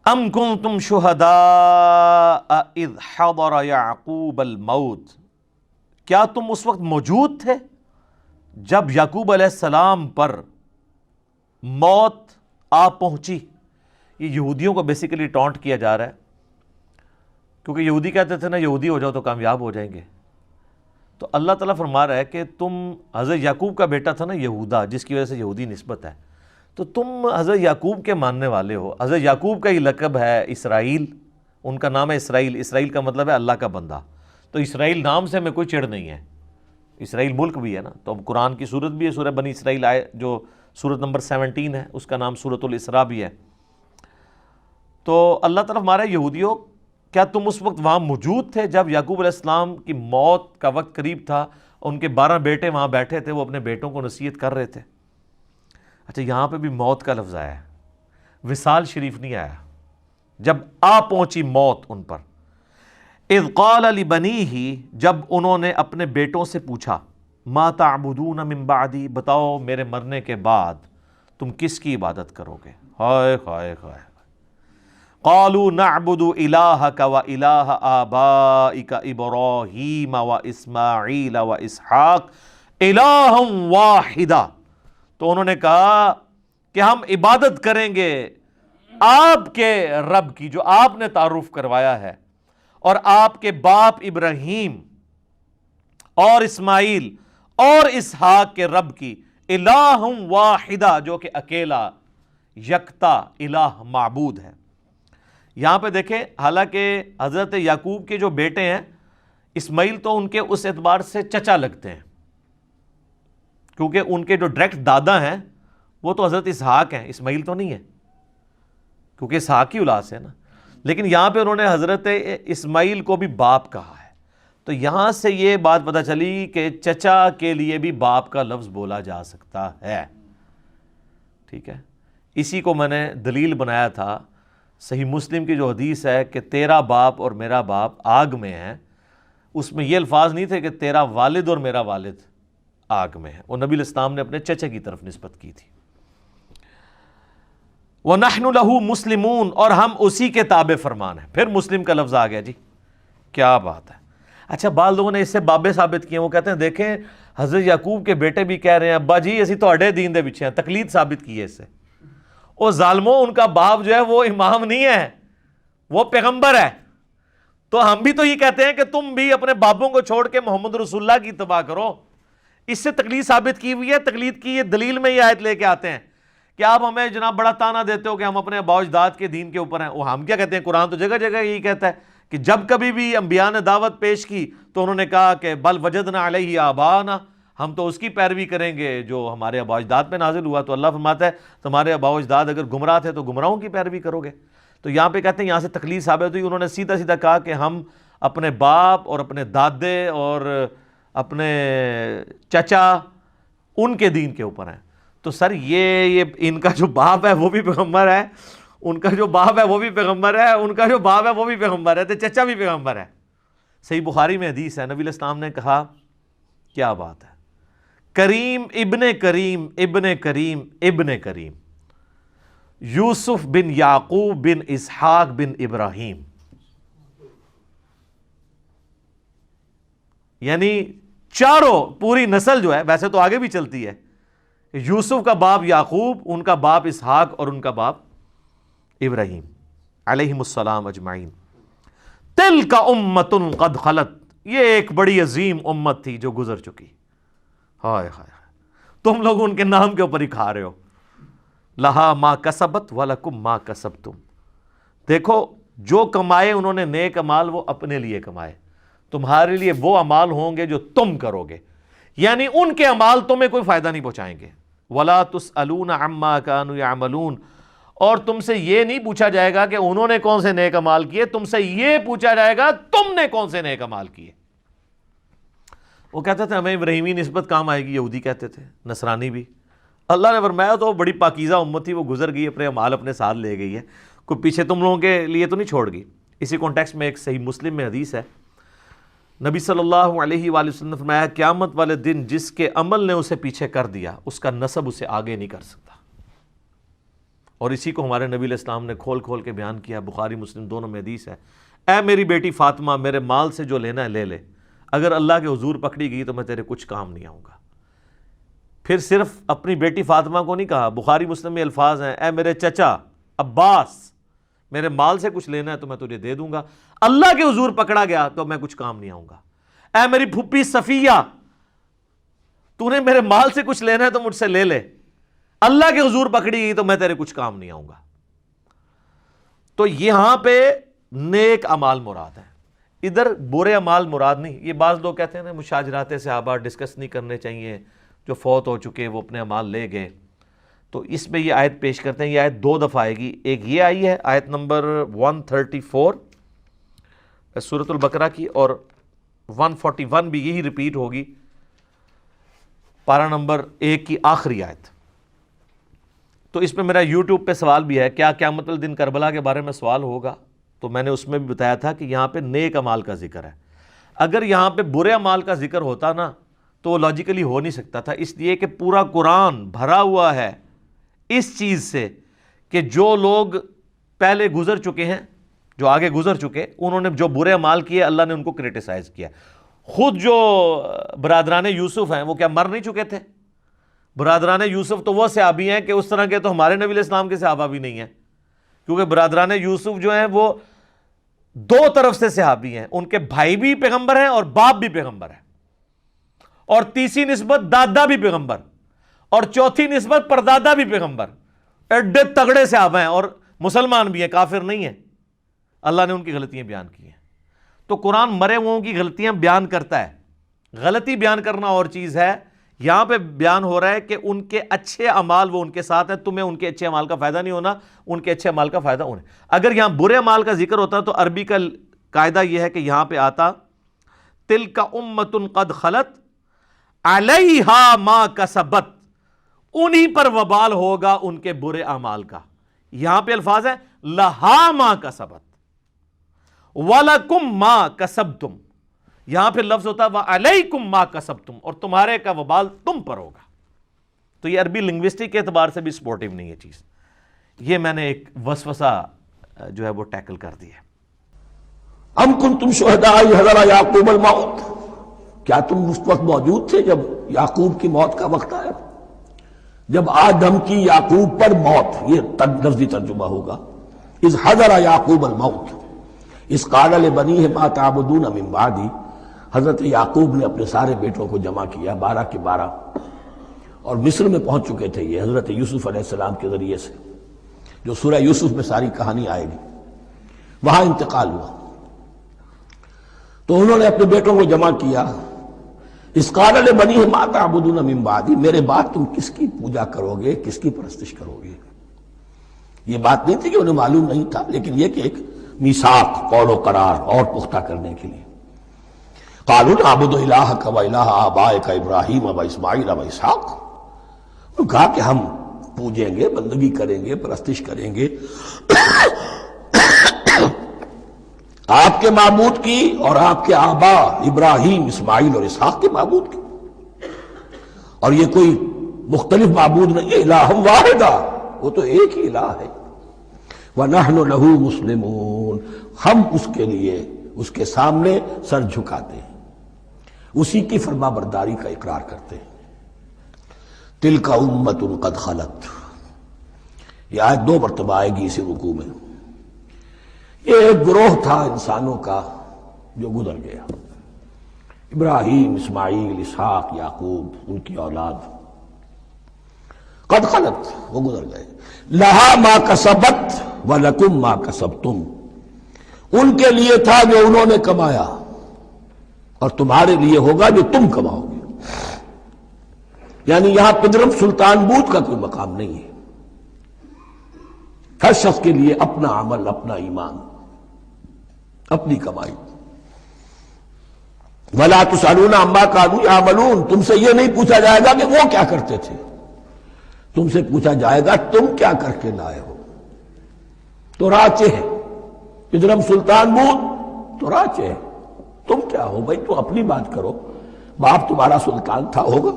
ام کنتم شہداء اذ حضر یعقوب الموت، کیا تم اس وقت موجود تھے جب یعقوب علیہ السلام پر موت آ پہنچی؟ یہ یہودیوں کو بیسیکلی ٹونٹ کیا جا رہا ہے، کیونکہ یہودی کہتے تھے نا یہودی ہو جاؤ تو کامیاب ہو جائیں گے. تو اللہ تعالیٰ فرما رہا ہے کہ تم حضرت یعقوب کا بیٹا تھا نا یہودا، جس کی وجہ سے یہودی نسبت ہے، تو تم حضرت یعقوب کے ماننے والے ہو. حضرت یعقوب کا ہی لقب ہے اسرائیل، ان کا نام ہے اسرائیل. اسرائیل کا مطلب ہے اللہ کا بندہ. تو اسرائیل نام سے ہمیں کوئی چڑ نہیں ہے، اسرائیل ملک بھی ہے نا. تو اب قرآن کی سورت بھی ہے، سورہ بنی اسرائیل آئے جو سورت نمبر 17 ہے، اس کا نام سورۃ الاسراء بھی ہے. تو اللہ تعالیٰ ہمارے یہودیوں، کیا تم اس وقت وہاں موجود تھے جب یعقوب علیہ السلام کی موت کا وقت قریب تھا؟ ان کے 12 بیٹے وہاں بیٹھے تھے، وہ اپنے بیٹوں کو نصیحت کر رہے تھے. اچھا، یہاں پہ بھی موت کا لفظ آیا ہے، وصال شریف نہیں آیا. جب آ پہنچی موت ان پر. اذ قال لبنیہ، جب انہوں نے اپنے بیٹوں سے پوچھا، ما تعبدون من بعدی، بتاؤ میرے مرنے کے بعد تم کس کی عبادت کرو گے؟ ہائے ہائے ہائے. قالوا نعبد الہک و الہ آبائک ابراہیم و اسماعیل و اسحاق الہا واحدا. تو انہوں نے کہا کہ ہم عبادت کریں گے آپ کے رب کی، جو آپ نے تعارف کروایا ہے، اور آپ کے باپ ابراہیم اور اسماعیل اور اسحاق کے رب کی، الہ واحدہ، جو کہ اکیلا یکتا الہ معبود ہے. یہاں پہ دیکھیں، حالانکہ حضرت یعقوب کے جو بیٹے ہیں اسماعیل تو ان کے اس اعتبار سے چچا لگتے ہیں، کیونکہ ان کے جو ڈائریکٹ دادا ہیں وہ تو حضرت اسحاق ہیں، اسماعیل تو نہیں ہے، کیونکہ اسحاق کی اولاد سے نا. لیکن یہاں پہ انہوں نے حضرت اسماعیل کو بھی باپ کہا ہے. تو یہاں سے یہ بات پتہ چلی کہ چچا کے لیے بھی باپ کا لفظ بولا جا سکتا ہے. ٹھیک ہے، اسی کو میں نے دلیل بنایا تھا. صحیح مسلم کی جو حدیث ہے کہ تیرا باپ اور میرا باپ آگ میں ہے، اس میں یہ الفاظ نہیں تھے کہ تیرا والد اور میرا والد آگ میں ہے. وہ نبی علیہ السلام نے اپنے چچا کی طرف نسبت کی تھی. وَنَحْنُ لَهُ مُسْلِمُونَ، اور ہم اسی کے تابع فرمان ہیں. پھر مسلم کا لفظ آ گیا. جی کیا بات ہے. اچھا، بعض لوگوں نے اس سے بابے ثابت کیے. وہ کہتے ہیں دیکھیں حضرت یعقوب کے بیٹے بھی کہہ رہے ہیں ابا جی اسی تواڈے دین دے پیچھے ہیں، تقلید ثابت کی ہے اس سے. او ظالموں، ان کا باپ جو ہے وہ امام نہیں ہے، وہ پیغمبر ہے. تو ہم بھی تو یہ کہتے ہیں کہ تم بھی اپنے باپوں کو چھوڑ کے محمد رسول اللہ کی اتباع کرو. اس سے تقلید ثابت کی ہوئی ہے. تقلید کی یہ دلیل میں یہ آیت لے کے آتے ہیں کہ آپ ہمیں جناب بڑا تانا دیتے ہو کہ ہم اپنے آباء و اجداد کے دین کے اوپر ہیں. وہ ہم کیا کہتے ہیں، قرآن تو جگہ جگہ یہی کہتا ہے کہ جب کبھی بھی انبیاء نے دعوت پیش کی تو انہوں نے کہا کہ بل وجدنا علیہ آباءنا، ہم تو اس کی پیروی کریں گے جو ہمارے آباء و اجداد پہ نازل ہوا. تو اللہ فرماتا ہے تمہارے آباء و اجداد اگر گمراہ تھے تو گمراہوں کی پیروی کرو گے. تو یہاں پہ کہتے ہیں یہاں سے تقلید ثابت ہوئی. انہوں نے سیدھا سیدھا کہا کہ ہم اپنے باپ اور اپنے دادے اور اپنے چچا ان کے دین کے اوپر ہیں. تو سر یہ ان کا جو باپ ہے وہ بھی پیغمبر ہے، ان کا جو باپ ہے وہ بھی پیغمبر ہے، ان کا جو باپ ہے وہ بھی پیغمبر ہے، تو چچا بھی پیغمبر ہے. صحیح بخاری میں حدیث ہے، نبی علیہ السلام نے کہا، کیا بات ہے، کریم ابن کریم ابن کریم ابن کریم، یوسف بن یعقوب بن اسحاق بن ابراہیم. یعنی چاروں پوری نسل جو ہے، ویسے تو آگے بھی چلتی ہے، یوسف کا باپ یعقوب، ان کا باپ اسحاق اور ان کا باپ ابراہیم علیہم السلام اجمعین. تلک امۃ قد خلت، یہ ایک بڑی عظیم امت تھی جو گزر چکی. ہائے ہائے، تم لوگ ان کے نام کے اوپر ہی کھا رہے ہو. لہا ما کسبت ولکم ما کسبتم، دیکھو جو کمائے انہوں نے نیک اعمال وہ اپنے لیے کمائے، تمہارے لیے وہ اعمال ہوں گے جو تم کرو گے، یعنی ان کے اعمال تمہیں کوئی فائدہ نہیں پہنچائیں گے. ولا تسألون عما كانوا يعملون، اور تم سے یہ نہیں پوچھا جائے گا کہ انہوں نے کون سے نیک اعمال کیے، تم سے یہ پوچھا جائے گا تم نے کون سے نیک اعمال کیے. وہ کہتے تھے ہمیں ابراہیمی نسبت کام آئے گی، یہودی کہتے تھے، نصرانی بھی. اللہ نے فرمایا تو بڑی پاکیزہ امت تھی، وہ گزر گئی، اپنے اعمال اپنے ساتھ لے گئی ہے، کوئی پیچھے تم لوگوں کے لیے تو نہیں چھوڑ گئی. اسی کانٹیکسٹ میں ایک صحیح مسلم میں حدیث ہے، نبی صلی اللہ علیہ وآلہ وسلم نے فرمایا قیامت والے دن جس کے عمل نے اسے پیچھے کر دیا اس کا نسب اسے آگے نہیں کر سکتا. اور اسی کو ہمارے نبی علیہ السلام نے کھول کھول کے بیان کیا، بخاری مسلم دونوں میں حدیث ہے، اے میری بیٹی فاطمہ میرے مال سے جو لینا ہے لے لے، اگر اللہ کے حضور پکڑی گئی تو میں تیرے کچھ کام نہیں آؤں گا۔ پھر صرف اپنی بیٹی فاطمہ کو نہیں کہا، بخاری مسلم میں الفاظ ہیں، اے میرے چچا عباس میرے مال سے کچھ لینا ہے تو میں تجھے دے دوں گا، اللہ کے حضور پکڑا گیا تو میں کچھ کام نہیں آؤں گا۔ اے میری پھپھی صفیہ تو نے میرے مال سے کچھ لینا ہے تو مجھ سے لے لے، اللہ کے حضور پکڑی گئی تو میں تیرے کچھ کام نہیں آؤں گا۔ تو یہاں پہ نیک اعمال مراد ہیں، ادھر برے اعمال مراد نہیں۔ یہ بعض لوگ کہتے ہیں نا مشاجرات صحابہ ڈسکس نہیں کرنے چاہیے، جو فوت ہو چکے وہ اپنے اعمال لے گئے، تو اس میں یہ آیت پیش کرتے ہیں۔ یہ آیت 2 دفعہ آئے گی، ایک یہ آئی ہے آیت نمبر 134 سورۃ البقرہ کی، اور 141 بھی یہی ریپیٹ ہوگی، پارہ نمبر 1 کی آخری آیت۔ تو اس میں میرا یوٹیوب پہ سوال بھی ہے، کیا قیامت الدن کربلا کے بارے میں سوال ہوگا؟ تو میں نے اس میں بھی بتایا تھا کہ یہاں پہ نیک اعمال کا ذکر ہے، اگر یہاں پہ برے اعمال کا ذکر ہوتا نا تو وہ لاجیکلی ہو نہیں سکتا تھا، اس لیے کہ پورا قرآن بھرا ہوا ہے اس چیز سے کہ جو لوگ پہلے گزر چکے ہیں، جو آگے گزر چکے، انہوں نے جو برے اعمال کیے اللہ نے ان کو کرٹیسائز کیا۔ خود جو برادران یوسف ہیں وہ کیا مر نہیں چکے تھے؟ برادران یوسف تو وہ صحابی ہیں کہ اس طرح کے تو ہمارے نبی علیہ السلام کے صحابہ بھی نہیں ہیں، کیونکہ برادران یوسف جو ہیں وہ 2 طرف سے صحابی ہیں، ان کے بھائی بھی پیغمبر ہیں اور باپ بھی پیغمبر ہیں، اور تیسری نسبت دادا بھی پیغمبر، اور چوتھی نسبت پردادا بھی پیغمبر، ایڈے تگڑے صحابہ ہیں، اور مسلمان بھی ہیں، کافر نہیں ہیں۔ اللہ نے ان کی غلطیاں بیان کی ہیں۔ تو قرآن مرے ہوئوں کی غلطیاں بیان کرتا ہے، غلطی بیان کرنا اور چیز ہے، یہاں پہ بیان ہو رہا ہے کہ ان کے اچھے اعمال وہ ان کے ساتھ ہیں، تمہیں ان کے اچھے اعمال کا فائدہ نہیں ہونا، ان کے اچھے اعمال کا فائدہ انہیں۔ اگر یہاں برے اعمال کا ذکر ہوتا تو عربی کا قاعدہ یہ ہے کہ یہاں پہ آتا تلک امۃ قد خلت علیہا ما کسبت، انہی پر وبال ہوگا ان کے برے اعمال کا۔ یہاں پہ الفاظ ہے لہا ما کسبت وَلَكُمْ مَا كَسَبْتُمْ، یہاں پہ لفظ ہوتا ہے وَعَلَيْكُمْ مَا كَسَبْتُمْ، اور تمہارے کا وبال تم پر ہوگا۔ تو یہ عربی لنگوسٹک کے اعتبار سے بھی سپورٹیو نہیں ہے چیز۔ یہ میں نے ایک وسوسہ جو ہے وہ ٹیکل کر دیا ہے۔ ام کنتم شہداء اذ حضر یعقوب الموت، کیا تم اس وقت موجود تھے جب یعقوب کی موت کا وقت آیا؟ جب آدم کی یعقوب پر موت، یہ لفظی ترجمہ ہوگا، اذ حضر یعقوب الموت اذ قال لبنیہ ما تعبدون من بعدی، حضرت یعقوب نے اپنے سارے بیٹوں کو جمع کیا، 12 کے 12، اور مصر میں پہنچ چکے تھے یہ حضرت یوسف علیہ السلام کے ذریعے سے، جو سورہ یوسف میں ساری کہانی آئے گی، وہاں انتقال ہوا۔ تو انہوں نے اپنے بیٹوں کو جمع کیا، اذ قال لبنیہ ما تعبدون من بعدی، میرے بعد تم کس کی پوجا کرو گے، کس کی پرستش کرو گے؟ یہ بات نہیں تھی کہ انہیں معلوم نہیں تھا، لیکن یہ کہ ایک میثاق، قول و قرار اور پختہ کرنے کے لیے۔ قالوا نعبد الہک و الہ آبائک ابراہیم و اسماعیل و اسحاق، انہوں نے کہا کہ ہم پوجیں گے، بندگی کریں گے، پرستش کریں گے آپ کے معبود کی اور آپ کے آبا ابراہیم، اسماعیل اور اسحاق کے معبود کی، اور یہ کوئی مختلف معبود نہیں ہے، الہ واحدہ، وہ تو ایک ہی الہ ہے۔ وَنَحْنُ لَهُ مُسْلِمُونَ، ہم اس کے لیے، اس کے سامنے سر جھکاتے ہیں، اسی کی فرما برداری کا اقرار کرتے ہیں۔ تِلْكَ أُمَّةٌ قَدْ خَلَتْ، یہ آیت 2 مرتبہ آئے گی اسی رکوع میں۔ یہ ایک گروہ تھا انسانوں کا جو گزر گیا، ابراہیم، اسماعیل، اسحاق، یعقوب، ان کی اولاد، قد خلت، وہ گزر گئے۔ لہا ما کسبت ولکم ما کسبتم، ان کے لیے تھا جو انہوں نے کمایا، اور تمہارے لیے ہوگا جو تم کماؤ گے۔ یعنی یہاں پدرم سلطان بود کا کوئی مقام نہیں ہے، ہر شخص کے لیے اپنا عمل، اپنا ایمان، اپنی کمائی۔ وَلَا تُسْأَلُونَ عَمَّا كَانُوا يَعْمَلُونَ، تم سے یہ نہیں پوچھا جائے گا کہ وہ کیا کرتے تھے، تم سے پوچھا جائے گا تم کیا کر کے لائے ہو۔ تو راچے ہے پدرم سلطان بود، تو راچے ہے، تم کیا ہو بھائی، تو اپنی بات کرو، باپ تمہارا سلطان تھا، ہوگا